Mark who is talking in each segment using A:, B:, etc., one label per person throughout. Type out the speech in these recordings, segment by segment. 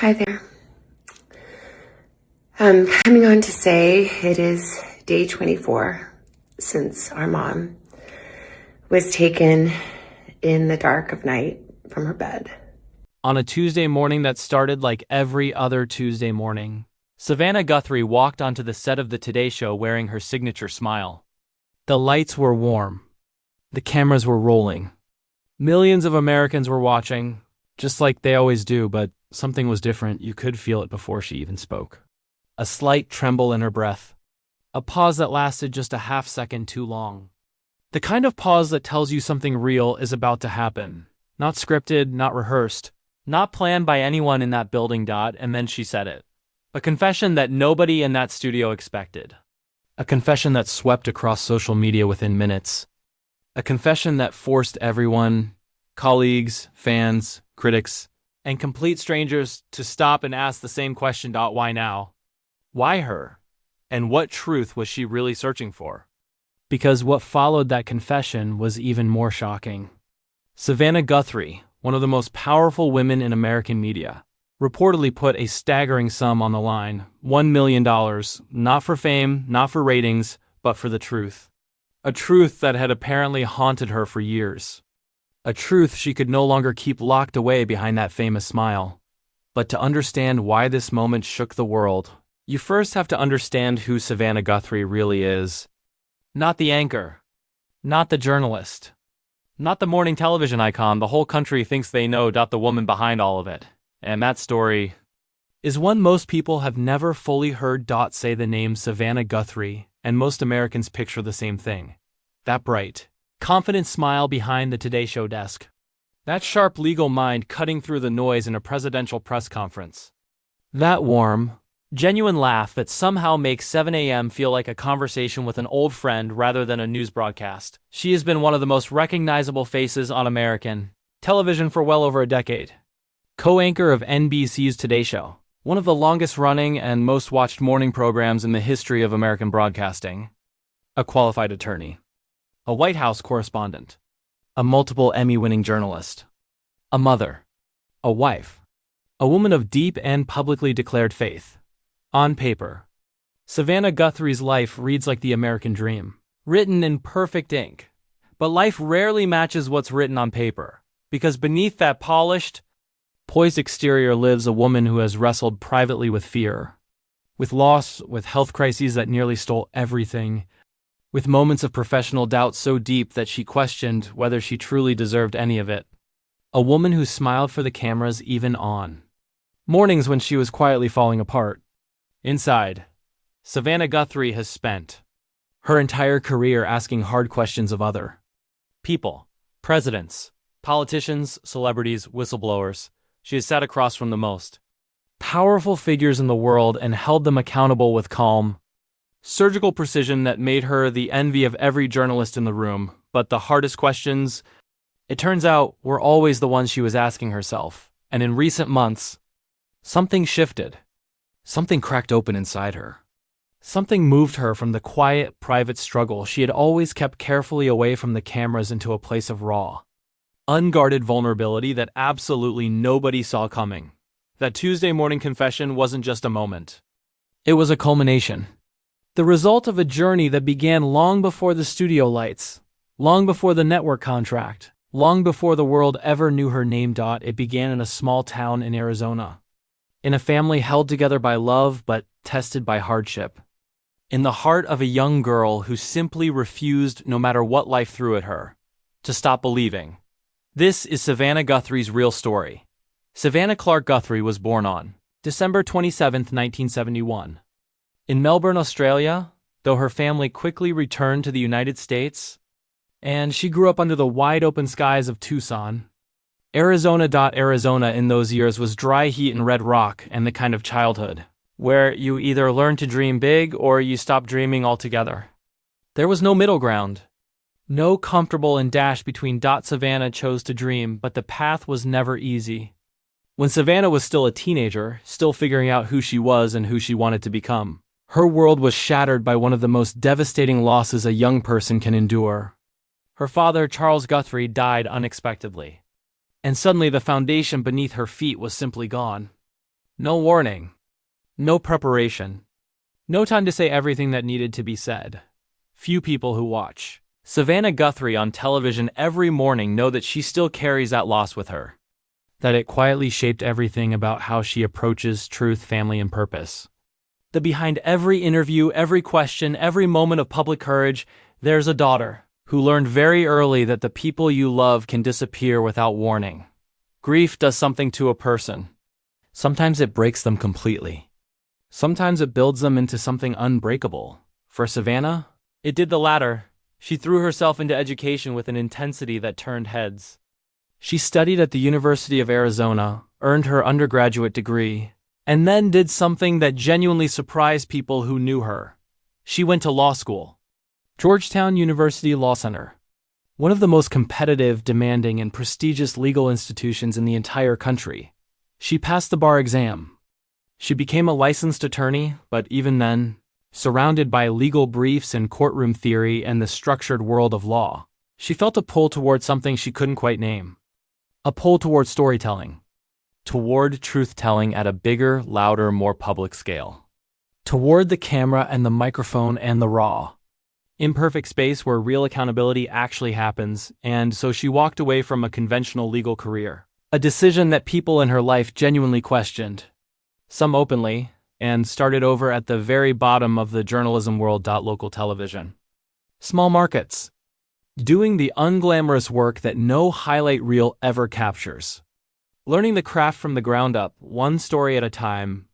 A: Hi there. I'm coming on to say it is day 24 since our mom was taken in the dark of night from her bed.
B: On a Tuesday morning that started like every other Tuesday morning, Savannah Guthrie walked onto the set of the Today Show wearing her signature smile. The lights were warm. The cameras were rolling. Millions of Americans were watching, just like they always do, but something was different. You could feel it before she even spoke. A slight tremble in her breath. A pause that lasted just a half second too long. The kind of pause that tells you something real is about to happen. Not scripted, not rehearsed, not planned by anyone in that building. And then she said it. A confession that nobody in that studio expected. A confession that swept across social media within minutes. A confession that forced everyone, colleagues, fans, critics, and complete strangers to stop and ask the same question. Why now? Why her? And what truth was she really searching for? Because what followed that confession was even more shocking. Savannah Guthrie, one of the most powerful women in American media, reportedly put a staggering sum on the line, $1 million, not for fame, not for ratings, but for the truth. A truth that had apparently haunted her for years. A truth she could no longer keep locked away behind that famous smile. But to understand why this moment shook the world, you first have to understand who Savannah Guthrie really is. Not the anchor. Not the journalist. Not the morning television icon the whole country thinks they know. The woman behind all of it. And that story is one most people have never fully heard. Say the name Savannah Guthrie, and most Americans picture the same thing. That bright, confident smile behind the Today Show desk. That sharp legal mind cutting through the noise in a presidential press conference. That warm, genuine laugh that somehow makes 7 a.m. feel like a conversation with an old friend rather than a news broadcast. She has been one of the most recognizable faces on American television for well over a decade. Co-anchor of NBC's Today Show, one of the longest-running and most-watched morning programs in the history of American broadcasting. A qualified attorney. A White House correspondent. A multiple Emmy-winning journalist. A mother. A wife. A woman of deep and publicly declared faith. On paper, Savannah Guthrie's life reads like the American dream, written in perfect ink. But life rarely matches what's written on paper, because beneath that polished, poised exterior lives a woman who has wrestled privately with fear, with loss, with health crises that nearly stole everything, with moments of professional doubt so deep that she questioned whether she truly deserved any of it. A woman who smiled for the cameras even on mornings when she was quietly falling apart. Inside, Savannah Guthrie has spent her entire career asking hard questions of other people, presidents, politicians, celebrities, whistleblowers. She has sat across from the most powerful figures in the world and held them accountable with calm, surgical precision that made her the envy of every journalist in the room. But the hardest questions, it turns out, were always the ones she was asking herself. And in recent months, something shifted. Something cracked open inside her. Something moved her from the quiet, private struggle she had always kept carefully away from the cameras into a place of raw, unguarded vulnerability that absolutely nobody saw coming. That Tuesday morning confession wasn't just a moment. It was a culmination. The result of a journey that began long before the studio lights, long before the network contract, long before the world ever knew her name. It began in a small town in Arizona. In a family held together by love but tested by hardship. In the heart of a young girl who simply refused, no matter what life threw at her, to stop believing. This is Savannah Guthrie's real story. Savannah Clark Guthrie was born on December 27, 1971. In Melbourne, Australia, though her family quickly returned to the United States, and she grew up under the wide-open skies of Tucson. Arizona in those years was dry heat and red rock, and the kind of childhood where you either learn to dream big or you stop dreaming altogether. There was no middle ground. No comfortable and dash between. Savannah chose to dream, but the path was never easy. When Savannah was still a teenager, still figuring out who she was and who she wanted to become, her world was shattered by one of the most devastating losses a young person can endure. Her father, Charles Guthrie, died unexpectedly. And suddenly the foundation beneath her feet was simply gone. No warning. No preparation. No time to say everything that needed to be said. Few people who watch Savannah Guthrie on television every morning know that she still carries that loss with her. That it quietly shaped everything about how she approaches truth, family, and purpose. That behind every interview, every question, every moment of public courage, there's a daughter who learned very early that the people you love can disappear without warning. Grief does something to a person. Sometimes it breaks them completely. Sometimes it builds them into something unbreakable. For Savannah, it did the latter. She threw herself into education with an intensity that turned heads. She studied at the University of Arizona, earned her undergraduate degree, and then did something that genuinely surprised people who knew her. She went to law school. Georgetown University Law Center. One of the most competitive, demanding, and prestigious legal institutions in the entire country. She passed the bar exam. She became a licensed attorney, but even then, surrounded by legal briefs and courtroom theory and the structured world of law, she felt a pull toward something she couldn't quite name. A pull toward storytelling. Toward truth-telling at a bigger, louder, more public scale. Toward the camera and the microphone and the raw, imperfect space where real accountability actually happens, and so she walked away from a conventional legal career. A decision that people in her life genuinely questioned. Some openly, and started over at the very bottom of the journalism world. Local television. Small markets. Doing the unglamorous work that no highlight reel ever captures. Learning the craft from the ground up, one story at a time.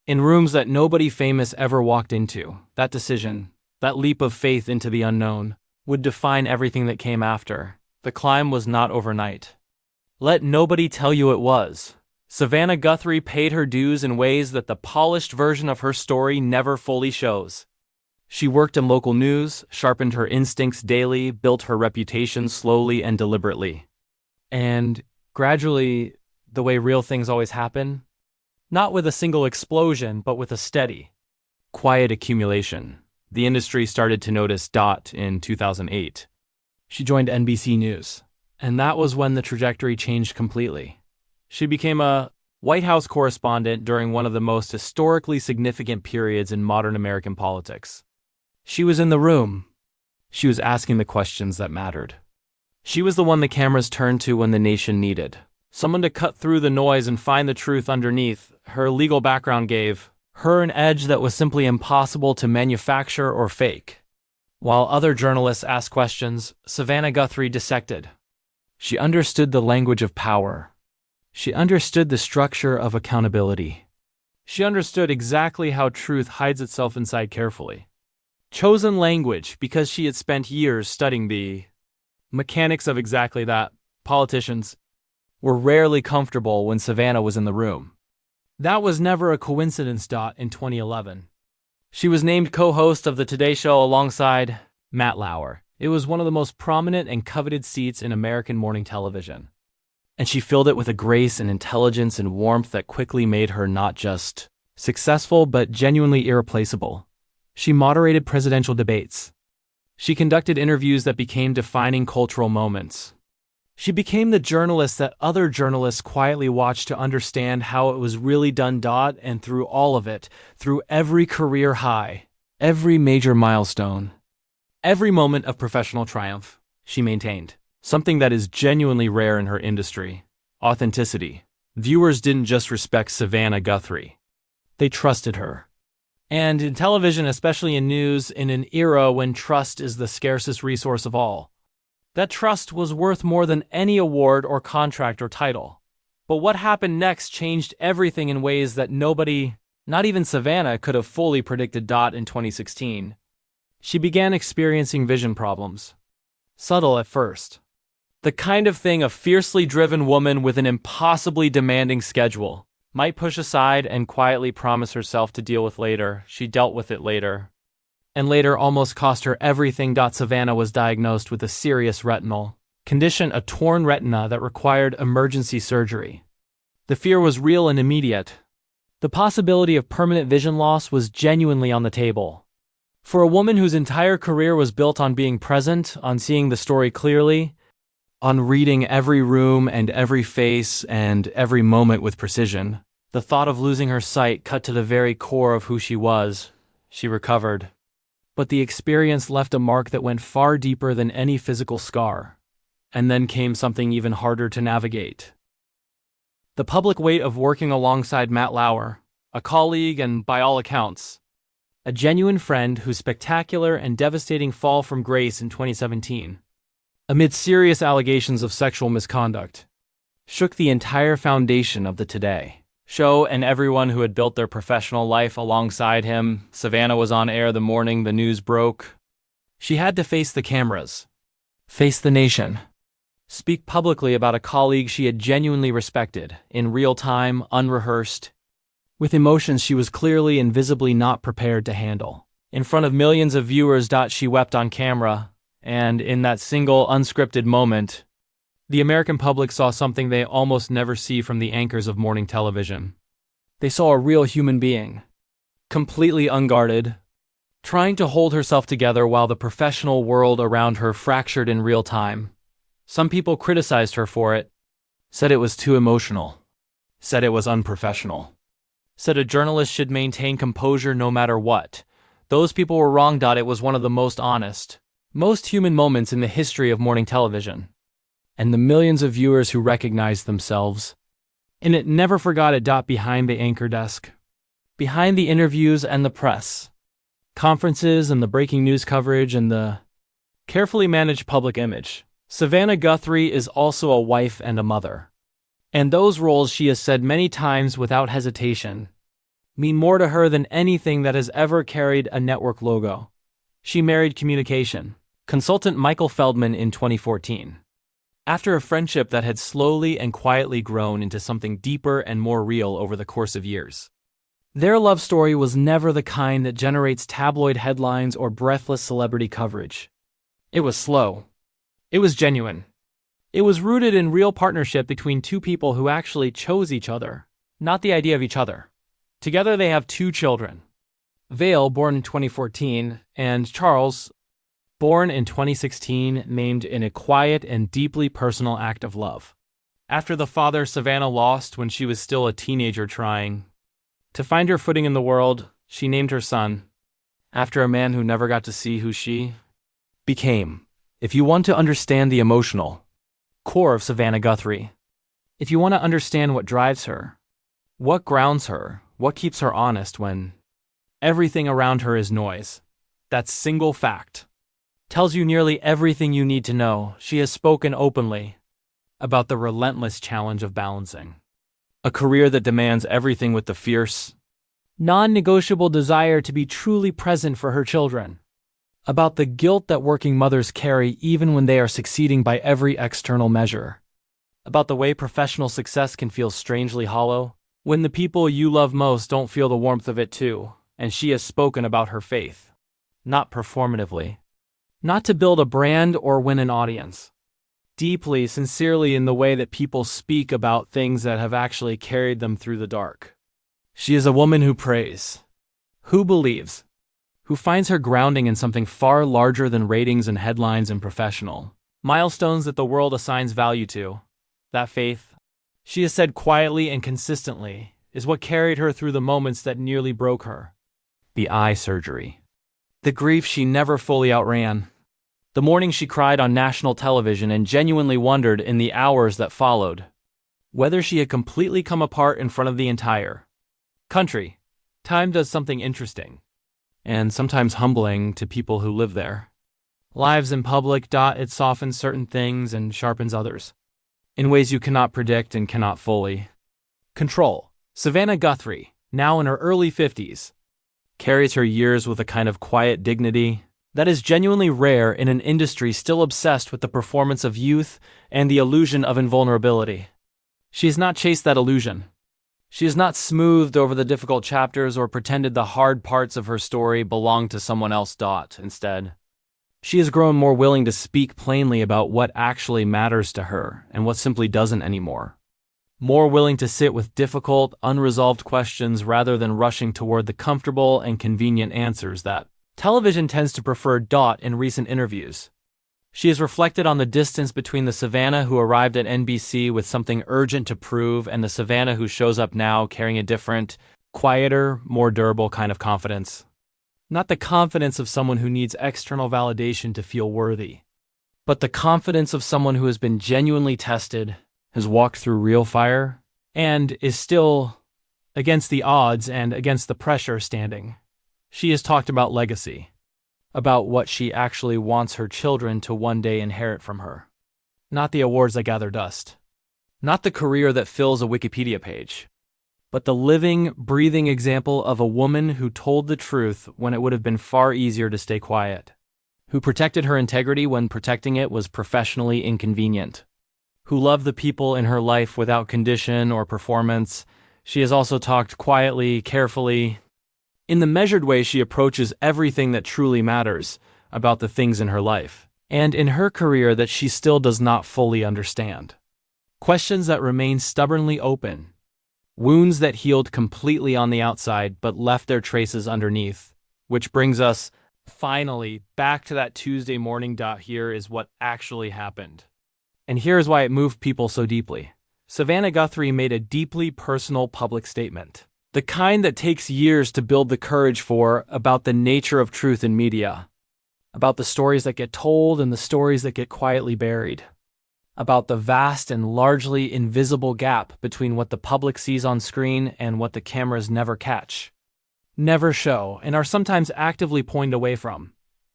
B: In rooms that nobody famous ever walked into, that decision, that leap of faith into the unknown, would define everything that came after. The climb was not overnight. Let nobody tell you it was. Savannah Guthrie paid her dues in ways that the polished version of her story never fully shows. She worked in local news, sharpened her instincts daily, built her reputation slowly and deliberately. And gradually, the way real things always happen, not with a single explosion, but with a steady, quiet accumulation. The industry started to notice Dot in 2008. She joined NBC News, and that was when the trajectory changed completely. She became a White House correspondent during one of the most historically significant periods in modern American politics. She was in the room. She was asking the questions that mattered. She was the one the cameras turned to when the nation needed someone to cut through the noise and find the truth underneath. Her legal background gave her an edge that was simply impossible to manufacture or fake. While other journalists asked questions, Savannah Guthrie dissected. She understood the language of power. She understood the structure of accountability. She understood exactly how truth hides itself inside carefully. Chosen language because she had spent years studying the mechanics of exactly that. Politicians were rarely comfortable when Savannah was in the room. That was never a coincidence. In 2011, she was named co-host of the Today Show alongside Matt Lauer. It was one of the most prominent and coveted seats in American morning television. And she filled it with a grace and intelligence and warmth that quickly made her not just successful but genuinely irreplaceable. She moderated presidential debates. She conducted interviews that became defining cultural moments. She became the journalist that other journalists quietly watched to understand how it was really done. And through all of it, through every career high, every major milestone, every moment of professional triumph, she maintained something that is genuinely rare in her industry: authenticity. Viewers didn't just respect Savannah Guthrie. They trusted her. And in television, especially in news, in an era when trust is the scarcest resource of all, that trust was worth more than any award or contract or title. But what happened next changed everything in ways that nobody, not even Savannah, could have fully predicted. In 2016, she began experiencing vision problems. Subtle at first. The kind of thing a fiercely driven woman with an impossibly demanding schedule might push aside and quietly promise herself to deal with later. She dealt with it later. And later almost cost her everything. Savannah was diagnosed with a serious retinal condition, a torn retina that required emergency surgery. The fear was real and immediate. The possibility of permanent vision loss was genuinely on the table. For a woman whose entire career was built on being present, on seeing the story clearly, on reading every room and every face and every moment with precision, The thought of losing her sight cut to the very core of who she was. She recovered. But the experience left a mark that went far deeper than any physical scar. And then came something even harder to navigate. The public weight of working alongside Matt Lauer, a colleague and, by all accounts, a genuine friend whose spectacular and devastating fall from grace in 2017, amid serious allegations of sexual misconduct, shook the entire foundation of the Today Show and everyone who had built their professional life alongside him. Savannah was on air the morning the news broke. She had to face the cameras, face the nation, speak publicly about a colleague she had genuinely respected, in real time, unrehearsed, with emotions she was clearly and visibly not prepared to handle. In front of millions of viewers, she wept on camera, and in that single, unscripted moment, the American public saw something they almost never see from the anchors of morning television. They saw a real human being, completely unguarded, trying to hold herself together while the professional world around her fractured in real time. Some people criticized her for it, said it was too emotional, said it was unprofessional, said a journalist should maintain composure no matter what. Those people were wrong. It was one of the most honest, most human moments in the history of morning television. And the millions of viewers who recognized themselves in it never forgot it. Behind the anchor desk, behind the interviews and the press conferences and the breaking news coverage and the carefully managed public image, Savannah Guthrie is also a wife and a mother. And those roles, she has said many times without hesitation, mean more to her than anything that has ever carried a network logo. She married communication consultant Michael Feldman in 2014. After a friendship that had slowly and quietly grown into something deeper and more real over the course of years. Their love story was never the kind that generates tabloid headlines or breathless celebrity coverage. It was slow. It was genuine. It was rooted in real partnership between two people who actually chose each other, not the idea of each other. Together they have 2 children. Vale, born in 2014, and Charles, born in 2016, named in a quiet and deeply personal act of love. After the father Savannah lost when she was still a teenager trying to find her footing in the world, she named her son after a man who never got to see who she became. If you want to understand the emotional core of Savannah Guthrie, if you want to understand what drives her, what grounds her, what keeps her honest when everything around her is noise, that single fact tells you nearly everything you need to know. She has spoken openly about the relentless challenge of balancing a career that demands everything with the fierce, non-negotiable desire to be truly present for her children, about the guilt that working mothers carry even when they are succeeding by every external measure, about the way professional success can feel strangely hollow when the people you love most don't feel the warmth of it too. And she has spoken about her faith, not performatively, not to build a brand or win an audience. Deeply, sincerely, in the way that people speak about things that have actually carried them through the dark. She is a woman who prays, who believes, who finds her grounding in something far larger than ratings and headlines and professional milestones that the world assigns value to. That faith, she has said quietly and consistently, is what carried her through the moments that nearly broke her. The eye surgery, the grief she never fully outran, the morning she cried on national television and genuinely wondered in the hours that followed whether she had completely come apart in front of the entire country. Time does something interesting, and sometimes humbling to people who live there. Lives in public. It softens certain things and sharpens others in ways you cannot predict and cannot fully control. Savannah Guthrie, now in her early 50s, carries her years with a kind of quiet dignity that is genuinely rare in an industry still obsessed with the performance of youth and the illusion of invulnerability. She has not chased that illusion. She has not smoothed over the difficult chapters or pretended the hard parts of her story belong to someone else. Instead, she has grown more willing to speak plainly about what actually matters to her and what simply doesn't anymore. More willing to sit with difficult, unresolved questions rather than rushing toward the comfortable and convenient answers that television tends to prefer. In recent interviews, She has reflected on the distance between the Savannah who arrived at NBC with something urgent to prove and the Savannah who shows up now carrying a different, quieter, more durable kind of confidence. Not the confidence of someone who needs external validation to feel worthy, but the confidence of someone who has been genuinely tested, has walked through real fire, and is still, against the odds and against the pressure, standing. She has talked about legacy, about what she actually wants her children to one day inherit from her. Not the awards that gather dust, not the career that fills a Wikipedia page, but the living, breathing example of a woman who told the truth when it would have been far easier to stay quiet, who protected her integrity when protecting it was professionally inconvenient, who loved the people in her life without condition or performance. She has also talked quietly, carefully, in the measured way she approaches everything that truly matters about the things in her life, and in her career that she still does not fully understand. Questions that remain stubbornly open, wounds that healed completely on the outside but left their traces underneath, which brings us, finally, back to that Tuesday morning. Here is what actually happened. And here is why it moved people so deeply. Savannah Guthrie made a deeply personal public statement. The kind that takes years to build the courage for, about the nature of truth in media, about the stories that get told and the stories that get quietly buried, about the vast and largely invisible gap between what the public sees on screen and what the cameras never catch, never show, and are sometimes actively pointed away from.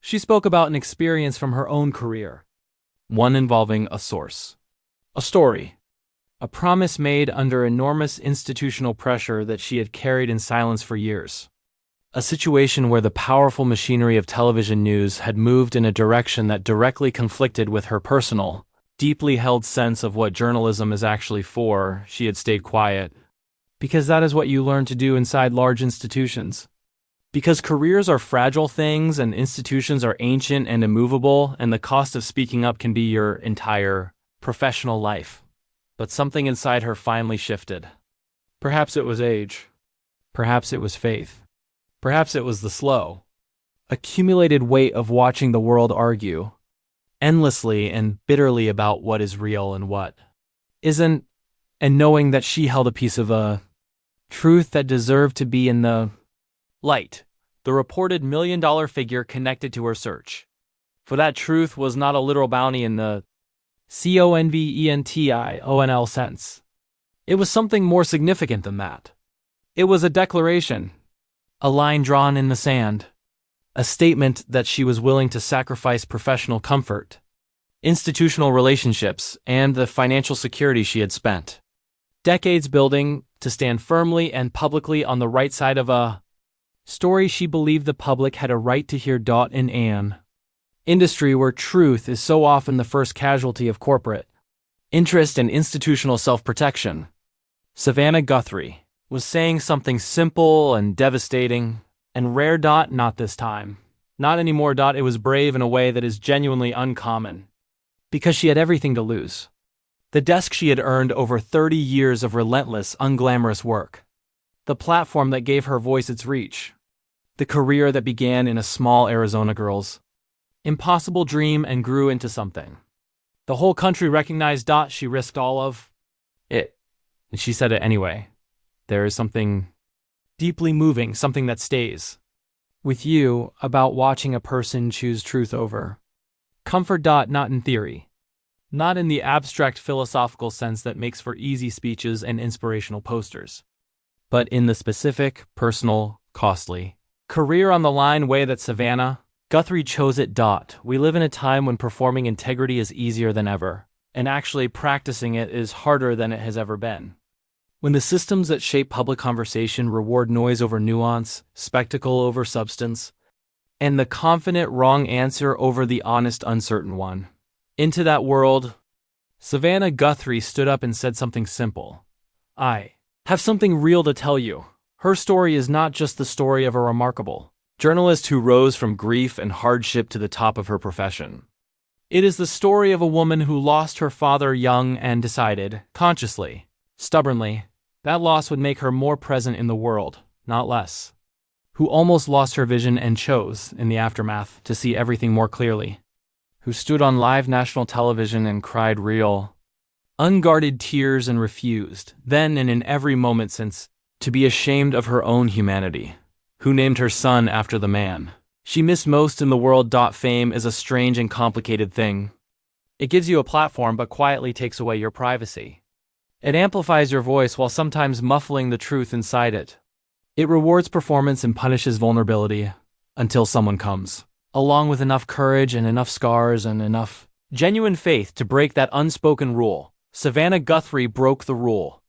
B: She spoke about an experience from her own career, one involving a source, a story, a promise made under enormous institutional pressure that she had carried in silence for years. A situation where the powerful machinery of television news had moved in a direction that directly conflicted with her personal, deeply held sense of what journalism is actually for. She had stayed quiet, because that is what you learn to do inside large institutions. Because careers are fragile things and institutions are ancient and immovable, and the cost of speaking up can be your entire professional life. But something inside her finally shifted. Perhaps it was age. Perhaps it was faith. Perhaps it was the slow, accumulated weight of watching the world argue, endlessly and bitterly about what is real and what isn't, and knowing that she held a piece of a truth that deserved to be in the light, the reported $1 million figure connected to her search. For that truth was not a literal bounty in the conventional sense. It was something more significant than that. It was a declaration, a line drawn in the sand, a statement that she was willing to sacrifice professional comfort, institutional relationships, and the financial security she had spent decades building to stand firmly and publicly on the right side of a story she believed the public had a right to hear. In an industry where truth is so often the first casualty of corporate interest and institutional self-protection, Savannah Guthrie was saying something simple and devastating and rare. Not this time. Not anymore. It was brave in a way that is genuinely uncommon. Because she had everything to lose. The desk she had earned over 30 years of relentless, unglamorous work. The platform that gave her voice its reach. The career that began in a small Arizona girl's impossible dream and grew into something the whole country recognized. She risked all of it, and she said it anyway. There is something deeply moving, something that stays with you about watching a person choose truth over comfort. Not in theory, not in the abstract philosophical sense that makes for easy speeches and inspirational posters, but in the specific, personal, costly, career on the line way that Savannah Guthrie chose it. We live in a time when performing integrity is easier than ever, and actually practicing it is harder than it has ever been. When the systems that shape public conversation reward noise over nuance, spectacle over substance, and the confident wrong answer over the honest uncertain one. Into that world, Savannah Guthrie stood up and said something simple. I have something real to tell you. Her story is not just the story of a remarkable journalist who rose from grief and hardship to the top of her profession. It is the story of a woman who lost her father young and decided, consciously, stubbornly, that loss would make her more present in the world, not less. Who almost lost her vision and chose, in the aftermath, to see everything more clearly. who stood on live national television and cried real, unguarded tears and refused, then and in every moment since, to be ashamed of her own humanity, who named her son after the man she missed most in the world. Fame is a strange and complicated thing. It gives you a platform but quietly takes away your privacy. It amplifies your voice while sometimes muffling the truth inside it. It rewards performance and punishes vulnerability until someone comes along with enough courage and enough scars and enough genuine faith to break that unspoken rule. Savannah Guthrie broke the rule.